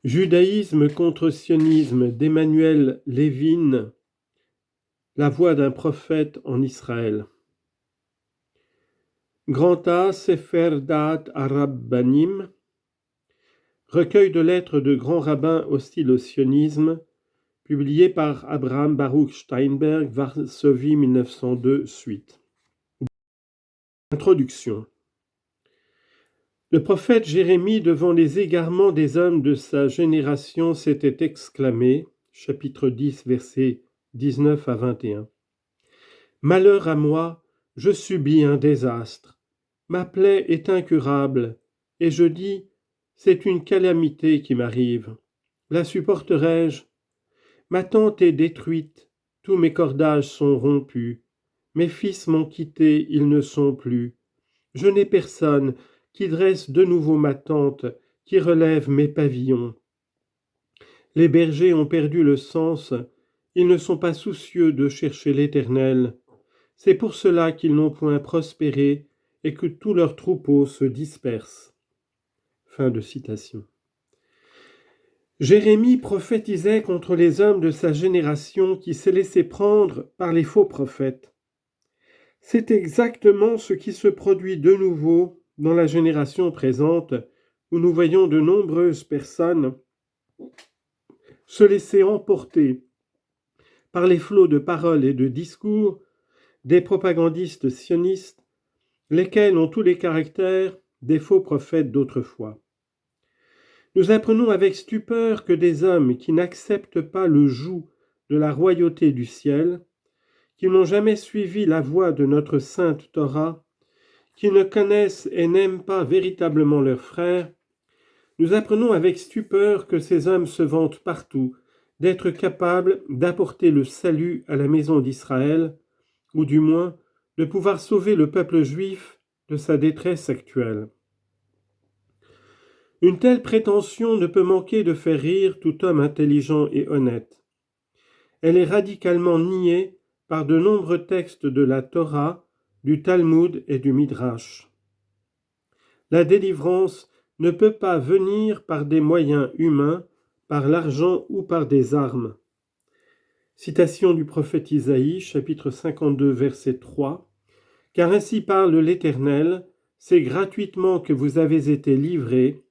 Judaïsme contre sionisme d'Emmanuel Levin, la voix d'un prophète en Israël. Grand A, Sefer Da'at HaRabbanim, recueil de lettres de grands rabbins hostiles au sionisme, publié par Abraham Baruch Steinberg, Varsovie 1902, suite. Introduction. Le prophète Jérémie, devant les égarements des hommes de sa génération, s'était exclamé, chapitre 10, versets 19 à 21. « Malheur à moi, je subis un désastre. Ma plaie est incurable, et je dis, c'est une calamité qui m'arrive. La supporterai-je? Ma tente est détruite, tous mes cordages sont rompus. Mes fils m'ont quitté, ils ne sont plus. Je n'ai personne qui dresse de nouveau ma tente, qui relève mes pavillons. Les bergers ont perdu le sens, ils ne sont pas soucieux de chercher l'Éternel. C'est pour cela qu'ils n'ont point prospéré et que tous leurs troupeaux se dispersent. » Fin de citation. Jérémie prophétisait contre les hommes de sa génération qui s'est laissé prendre par les faux prophètes. C'est exactement ce qui se produit de nouveau dans la génération présente, où nous voyons de nombreuses personnes se laisser emporter par les flots de paroles et de discours des propagandistes sionistes, lesquels ont tous les caractères des faux prophètes d'autrefois. Nous apprenons avec stupeur que des hommes qui n'acceptent pas le joug de la royauté du ciel, qui n'ont jamais suivi la voie de notre sainte Torah, qui ne connaissent et n'aiment pas véritablement leurs frères, nous apprenons avec stupeur que ces hommes se vantent partout d'être capables d'apporter le salut à la maison d'Israël, ou du moins de pouvoir sauver le peuple juif de sa détresse actuelle. Une telle prétention ne peut manquer de faire rire tout homme intelligent et honnête. Elle est radicalement niée par de nombreux textes de la Torah, du Talmud et du Midrash. La délivrance ne peut pas venir par des moyens humains, par l'argent ou par des armes. Citation du prophète Isaïe, chapitre 52, verset 3. « Car ainsi parle l'Éternel, c'est gratuitement que vous avez été livrés,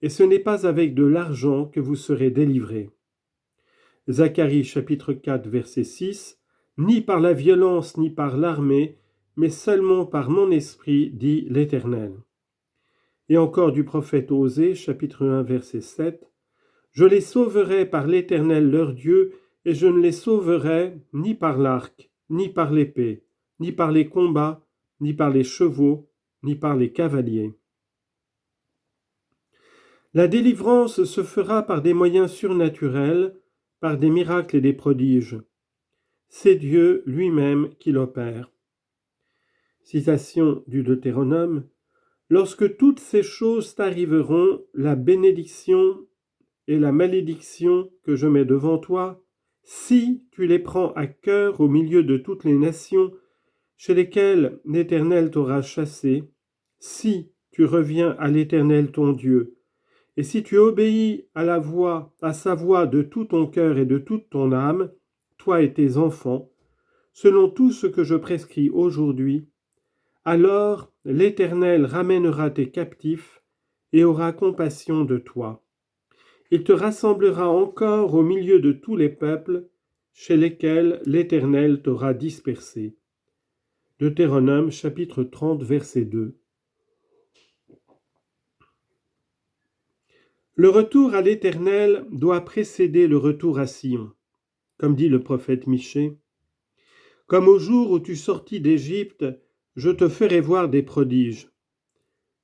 et ce n'est pas avec de l'argent que vous serez délivrés. » Zacharie, chapitre 4, verset 6. « Ni par la violence ni par l'armée, mais seulement par mon esprit, dit l'Éternel. » Et encore du prophète Osée, chapitre 1, verset 7. « Je les sauverai par l'Éternel leur Dieu, et je ne les sauverai ni par l'arc, ni par l'épée, ni par les combats, ni par les chevaux, ni par les cavaliers. » La délivrance se fera par des moyens surnaturels, par des miracles et des prodiges. C'est Dieu lui-même qui l'opère. Citation du Deutéronome. « Lorsque toutes ces choses t'arriveront, la bénédiction et la malédiction que je mets devant toi, si tu les prends à cœur au milieu de toutes les nations chez lesquelles l'Éternel t'aura chassé, si tu reviens à l'Éternel ton Dieu, et si tu obéis à sa voix de tout ton cœur et de toute ton âme, toi et tes enfants, selon tout ce que je prescris aujourd'hui, alors l'Éternel ramènera tes captifs et aura compassion de toi. Il te rassemblera encore au milieu de tous les peuples chez lesquels l'Éternel t'aura dispersé. » Deutéronome chapitre 30 verset 2. Le retour à l'Éternel doit précéder le retour à Sion, comme dit le prophète Michée. « Comme au jour où tu sortis d'Égypte, je te ferai voir des prodiges. »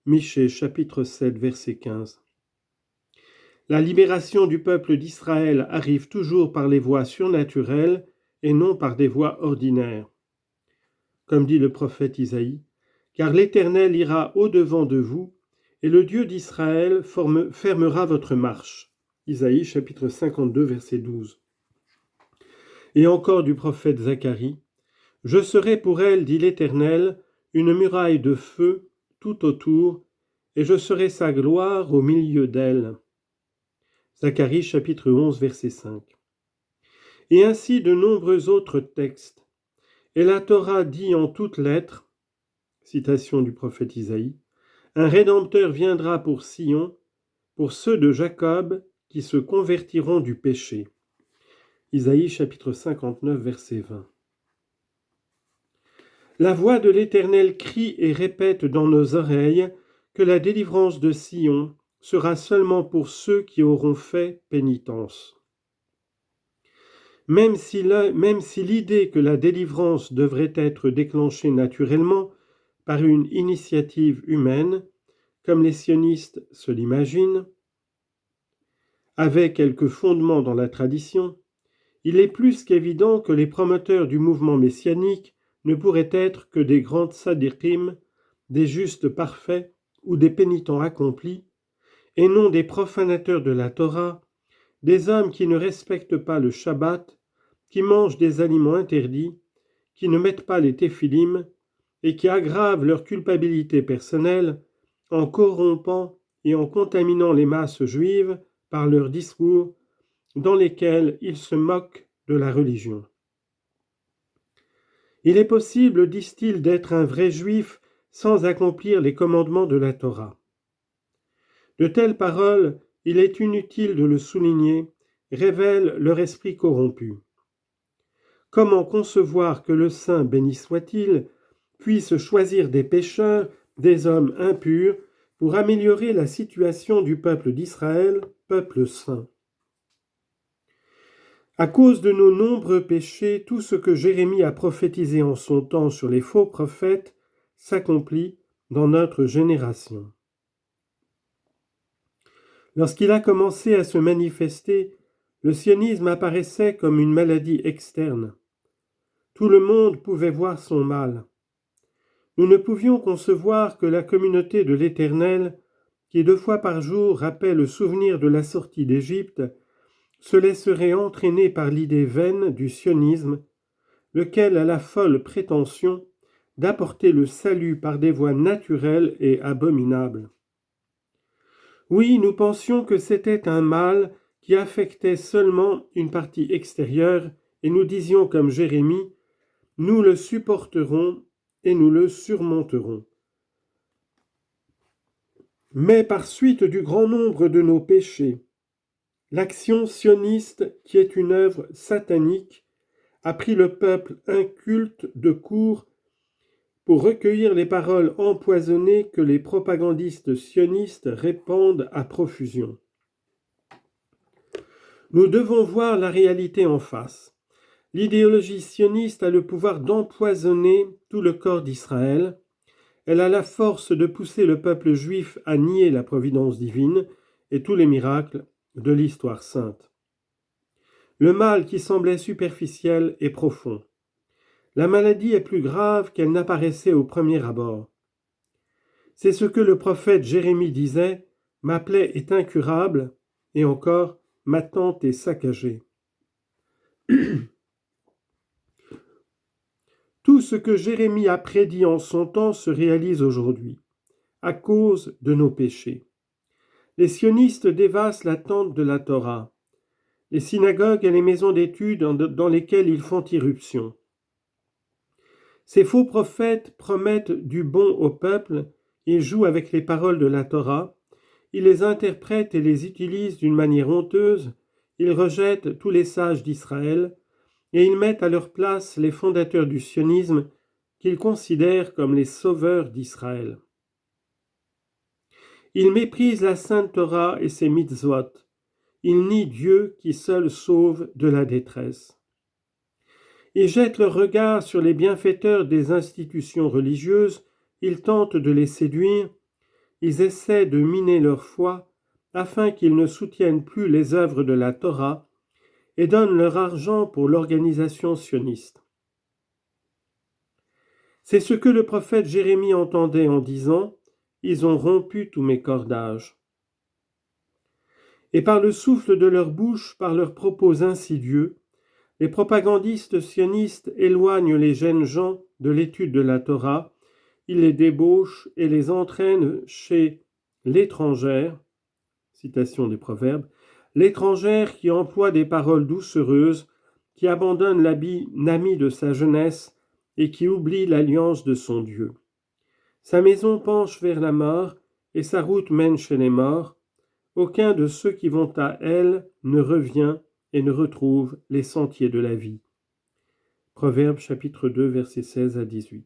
Michée chapitre 7 verset 15. La libération du peuple d'Israël arrive toujours par les voies surnaturelles et non par des voies ordinaires. Comme dit le prophète Isaïe, « Car l'Éternel ira au-devant de vous, et le Dieu d'Israël fermera votre marche. » Isaïe chapitre 52 verset 12. Et encore du prophète Zacharie, « Je serai pour elle, dit l'Éternel, une muraille de feu tout autour, et je serai sa gloire au milieu d'elle. » Zacharie chapitre 11 verset 5. Et ainsi de nombreux autres textes. Et la Torah dit en toutes lettres, citation du prophète Isaïe, un Rédempteur viendra pour Sion, pour ceux de Jacob qui se convertiront du péché. Isaïe chapitre 59 verset 20. La voix de l'Éternel crie et répète dans nos oreilles que la délivrance de Sion sera seulement pour ceux qui auront fait pénitence. Même si l'idée que la délivrance devrait être déclenchée naturellement par une initiative humaine, comme les sionistes se l'imaginent, avait quelques fondements dans la tradition, il est plus qu'évident que les promoteurs du mouvement messianique ne pourraient être que des grands tzadikim, des justes parfaits ou des pénitents accomplis, et non des profanateurs de la Torah, des hommes qui ne respectent pas le Shabbat, qui mangent des aliments interdits, qui ne mettent pas les téphilim et qui aggravent leur culpabilité personnelle en corrompant et en contaminant les masses juives par leurs discours dans lesquels ils se moquent de la religion. Il est possible, disent-ils, d'être un vrai juif sans accomplir les commandements de la Torah. De telles paroles, il est inutile de le souligner, révèlent leur esprit corrompu. Comment concevoir que le Saint, béni soit-il, puisse choisir des pécheurs, des hommes impurs, pour améliorer la situation du peuple d'Israël, peuple saint? À cause de nos nombreux péchés, tout ce que Jérémie a prophétisé en son temps sur les faux prophètes s'accomplit dans notre génération. Lorsqu'il a commencé à se manifester, le sionisme apparaissait comme une maladie externe. Tout le monde pouvait voir son mal. Nous ne pouvions concevoir que la communauté de l'Éternel, qui 2 fois par jour rappelle le souvenir de la sortie d'Égypte, se laisserait entraîner par l'idée vaine du sionisme, lequel a la folle prétention d'apporter le salut par des voies naturelles et abominables. Oui, nous pensions que c'était un mal qui affectait seulement une partie extérieure, et nous disions comme Jérémie, « Nous le supporterons et nous le surmonterons. » Mais par suite du grand nombre de nos péchés, l'action sioniste, qui est une œuvre satanique, a pris le peuple inculte de court pour recueillir les paroles empoisonnées que les propagandistes sionistes répandent à profusion. Nous devons voir la réalité en face. L'idéologie sioniste a le pouvoir d'empoisonner tout le corps d'Israël. Elle a la force de pousser le peuple juif à nier la providence divine et tous les miracles de l'histoire sainte. Le mal qui semblait superficiel est profond. La maladie est plus grave qu'elle n'apparaissait au premier abord. C'est ce que le prophète Jérémie disait, « Ma plaie est incurable » et encore « Ma tente est saccagée ». Tout ce que Jérémie a prédit en son temps se réalise aujourd'hui, à cause de nos péchés. Les sionistes dévastent la tente de la Torah, les synagogues et les maisons d'études dans lesquelles ils font irruption. Ces faux prophètes promettent du bon au peuple, ils jouent avec les paroles de la Torah, ils les interprètent et les utilisent d'une manière honteuse, ils rejettent tous les sages d'Israël, et ils mettent à leur place les fondateurs du sionisme qu'ils considèrent comme les sauveurs d'Israël. Ils méprisent la Sainte Torah et ses mitzvot. Ils nient Dieu qui seul sauve de la détresse. Ils jettent leur regard sur les bienfaiteurs des institutions religieuses, ils tentent de les séduire, ils essaient de miner leur foi afin qu'ils ne soutiennent plus les œuvres de la Torah et donnent leur argent pour l'organisation sioniste. C'est ce que le prophète Jérémie entendait en disant « Ils ont rompu tous mes cordages ». Et par le souffle de leur bouche, par leurs propos insidieux, les propagandistes sionistes éloignent les jeunes gens de l'étude de la Torah, ils les débauchent et les entraînent chez l'étrangère, citation des Proverbes, l'étrangère qui emploie des paroles doucereuses, qui abandonne l'habit ami de sa jeunesse et qui oublie l'alliance de son Dieu. Sa maison penche vers la mort et sa route mène chez les morts. Aucun de ceux qui vont à elle ne revient et ne retrouve les sentiers de la vie. Proverbes chapitre 2, versets 16 à 18.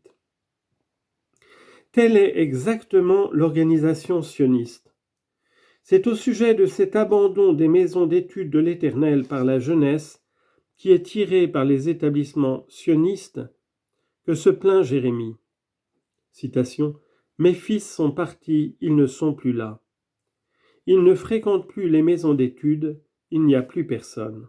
Telle est exactement l'organisation sioniste. C'est au sujet de cet abandon des maisons d'études de l'Éternel par la jeunesse, qui est tiré par les établissements sionistes, que se plaint Jérémie. Citation : « Mes fils sont partis, ils ne sont plus là. Ils ne fréquentent plus les maisons d'études, il n'y a plus personne. »